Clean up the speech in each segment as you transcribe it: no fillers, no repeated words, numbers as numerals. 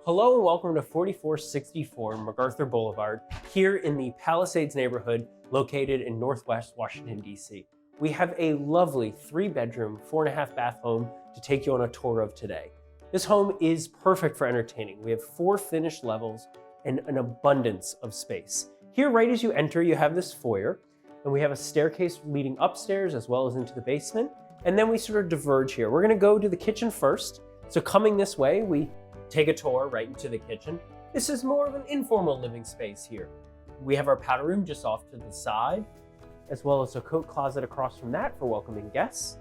Hello and welcome to 4464 MacArthur Boulevard here in the Palisades neighborhood located in Northwest Washington, D.C. We have a lovely 3-bedroom, 4.5 bath home to take you on a tour of today. This home is perfect for entertaining. We have 4 finished levels and an abundance of space. Here, right as you enter, you have this foyer, and we have a staircase leading upstairs as well as into the basement, and then we sort of diverge here. We're gonna go to the kitchen first. So coming this way, we take a tour right into the kitchen. This is more of an informal living space here. We have our powder room just off to the side, as well as a coat closet across from that for welcoming guests.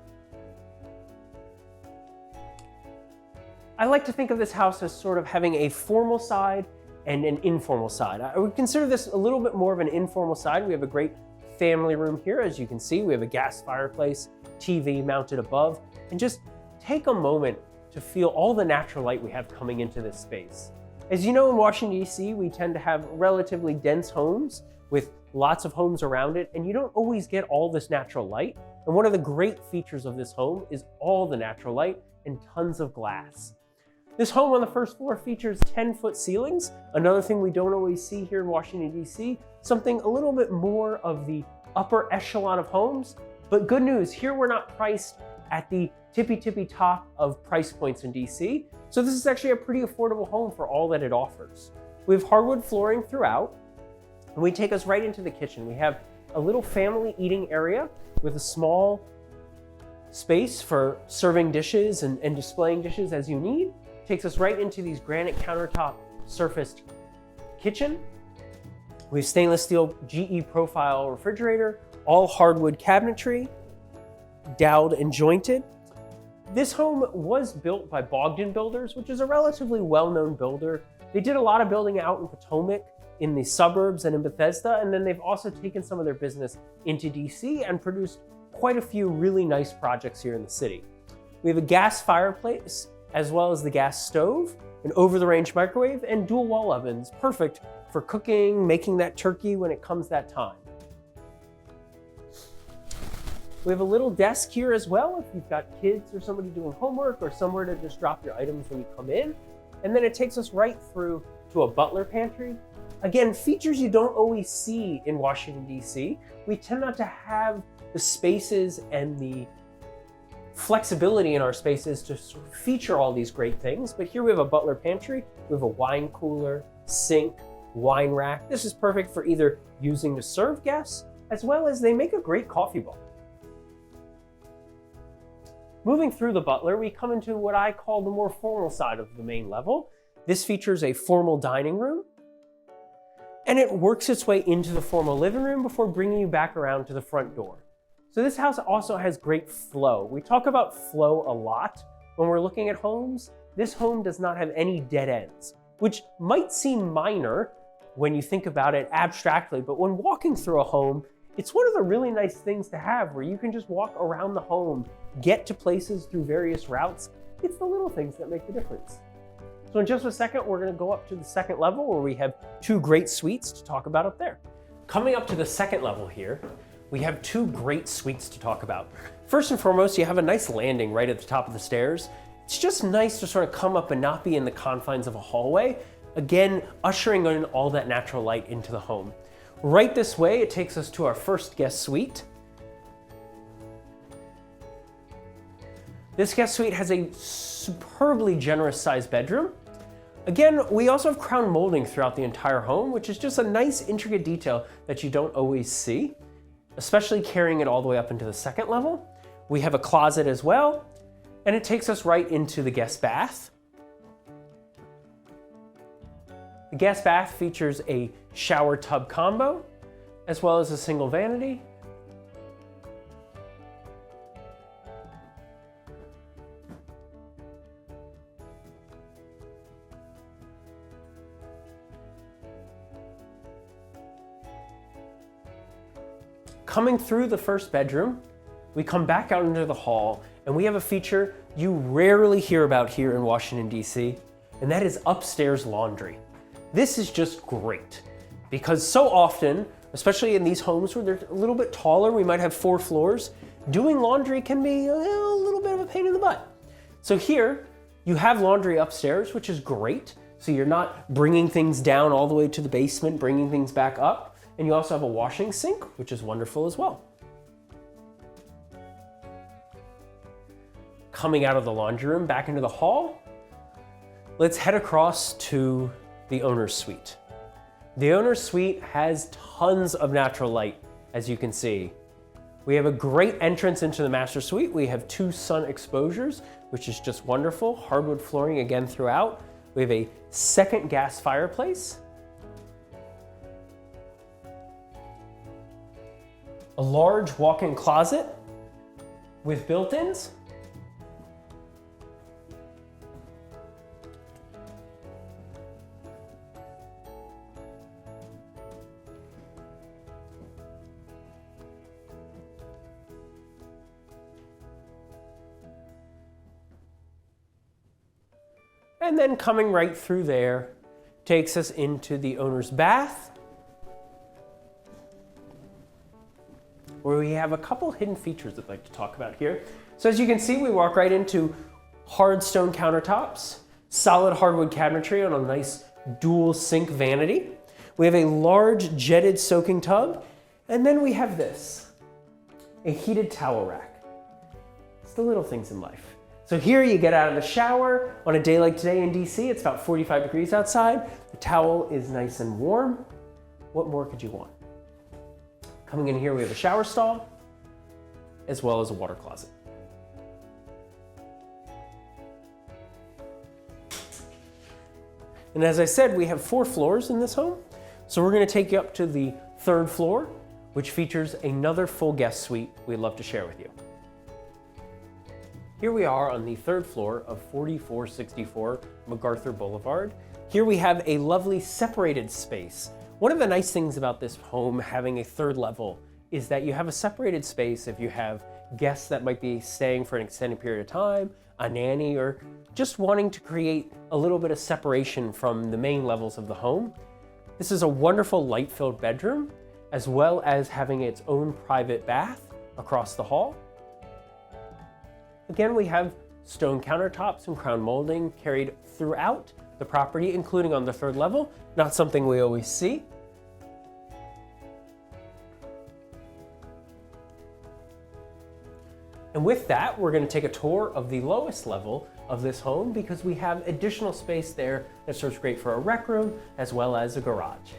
I like to think of this house as sort of having a formal side and an informal side. I would consider this a little bit more of an informal side. We have a great family room here. As you can see, we have a gas fireplace, TV mounted above, and just take a moment to feel all the natural light we have coming into this space. As you know, in Washington, D.C., we tend to have relatively dense homes with lots of homes around it, and you don't always get all this natural light. And one of the great features of this home is all the natural light and tons of glass. This home on the first floor features 10-foot ceilings, another thing we don't always see here in Washington, D.C., something a little bit more of the upper echelon of homes. But good news, here we're not priced at the tippy top of price points in DC. So this is actually a pretty affordable home for all that it offers. We have hardwood flooring throughout, and we take us right into the kitchen. We have a little family eating area with a small space for serving dishes and displaying dishes as you need. Takes us right into these granite countertop surfaced kitchen. We have stainless steel GE profile refrigerator, all hardwood cabinetry, doweled and jointed. This home was built by Blvd Builders, which is a relatively well-known builder. They did a lot of building out in Potomac, in the suburbs, and in Bethesda, and then they've also taken some of their business into DC and produced quite a few really nice projects here in the city. We have a gas fireplace, as well as the gas stove, an over-the-range microwave, and dual wall ovens, perfect for cooking, making that turkey when it comes that time. We have a little desk here as well if you've got kids or somebody doing homework or somewhere to just drop your items when you come in. And then it takes us right through to a butler pantry. Again, features you don't always see in Washington, D.C. We tend not to have the spaces and the flexibility in our spaces to sort of feature all these great things. But here we have a butler pantry. We have a wine cooler, sink, wine rack. This is perfect for either using to serve guests, as well as they make a great coffee bar. Moving through the butler, we come into what I call the more formal side of the main level. This features a formal dining room, and it works its way into the formal living room before bringing you back around to the front door. So this house also has great flow. We talk about flow a lot when we're looking at homes. This home does not have any dead ends, which might seem minor when you think about it abstractly, but when walking through a home, it's one of the really nice things to have where you can just walk around the home, get to places through various routes. It's the little things that make the difference. So in just a second, we're gonna go up to the second level where we have 2 great suites to talk about up there. Coming up to the second level here, we have 2 great suites to talk about. First and foremost, you have a nice landing right at the top of the stairs. It's just nice to sort of come up and not be in the confines of a hallway. Again, ushering in all that natural light into the home. Right this way, it takes us to our first guest suite. This guest suite has a superbly generous sized bedroom. Again, we also have crown molding throughout the entire home, which is just a nice intricate detail that you don't always see, especially carrying it all the way up into the second level. We have a closet as well, and it takes us right into the guest bath. The guest bath features a shower tub combo, as well as a single vanity. Coming through the first bedroom, we come back out into the hall, and we have a feature you rarely hear about here in Washington, D.C., and that is upstairs laundry. This is just great because so often, especially in these homes where they're a little bit taller, we might have 4 floors, doing laundry can be a little bit of a pain in the butt. So here, you have laundry upstairs, which is great. So you're not bringing things down all the way to the basement, bringing things back up. And you also have a washing sink, which is wonderful as well. Coming out of the laundry room back into the hall, let's head across to the owner's suite. The owner's suite has tons of natural light, as you can see. We have a great entrance into the master suite. We have 2 sun exposures, which is just wonderful. Hardwood flooring again throughout. We have a second gas fireplace. A large walk-in closet with built-ins. And then coming right through there takes us into the owner's bath, where we have a couple hidden features I'd like to talk about here. So as you can see, we walk right into hard stone countertops, solid hardwood cabinetry on a nice dual sink vanity. We have a large jetted soaking tub, and then we have this, a heated towel rack. It's the little things in life. So here you get out of the shower on a day like today in DC, it's about 45 degrees outside. The towel is nice and warm. What more could you want? Coming in here, we have a shower stall, as well as a water closet. And as I said, we have 4 floors in this home. So we're gonna take you up to the 3rd floor, which features another full guest suite we'd love to share with you. Here we are on the 3rd floor of 4464 MacArthur Boulevard. Here we have a lovely separated space. One of the nice things about this home having a 3rd level is that you have a separated space if you have guests that might be staying for an extended period of time, a nanny, or just wanting to create a little bit of separation from the main levels of the home. This is a wonderful light-filled bedroom, as well as having its own private bath across the hall. Again, we have stone countertops and crown molding carried throughout the property, including on the 3rd level, not something we always see. And with that, we're going to take a tour of the lowest level of this home because we have additional space there that serves great for a rec room as well as a garage.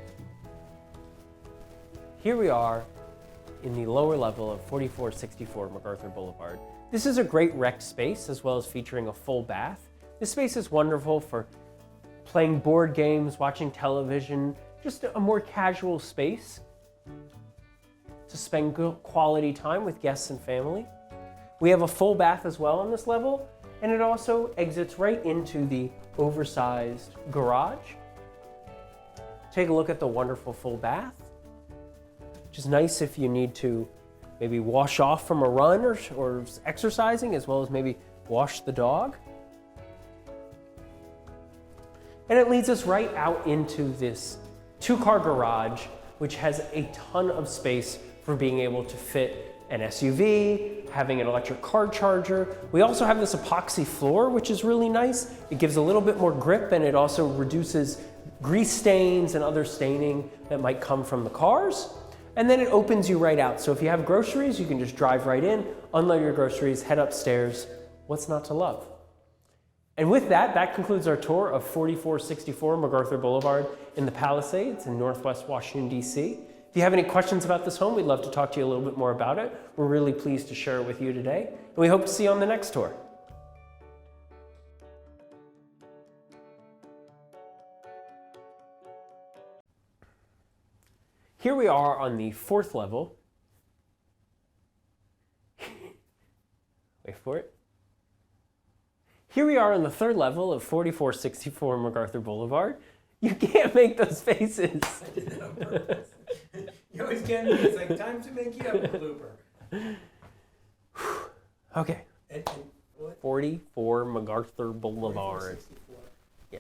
Here we are in the lower level of 4464 MacArthur Boulevard. This is a great rec space as well as featuring a full bath. This space is wonderful for playing board games, watching television, just a more casual space to spend good quality time with guests and family. We have a full bath as well on this level, and it also exits right into the oversized garage. Take a look at the wonderful full bath, which is nice if you need to maybe wash off from a run or exercising, as well as maybe wash the dog. And it leads us right out into this 2-car garage, which has a ton of space for being able to fit an SUV, having an electric car charger. We also have this epoxy floor, which is really nice. It gives a little bit more grip, and it also reduces grease stains and other staining that might come from the cars. And then it opens you right out. So if you have groceries, you can just drive right in, unload your groceries, head upstairs. What's not to love? And with that, that concludes our tour of 4464 MacArthur Boulevard in the Palisades in Northwest Washington, D.C. If you have any questions about this home, we'd love to talk to you a little bit more about it. We're really pleased to share it with you today, and we hope to see you on the next tour. Here we are on the 4th level. Wait for it. Here we are on the 3rd level of 4464 MacArthur Boulevard. You can't make those faces. I did that on purpose. You always get me. It's like time to make you a blooper. Okay. And what? 44 MacArthur Boulevard. 4464. Yeah.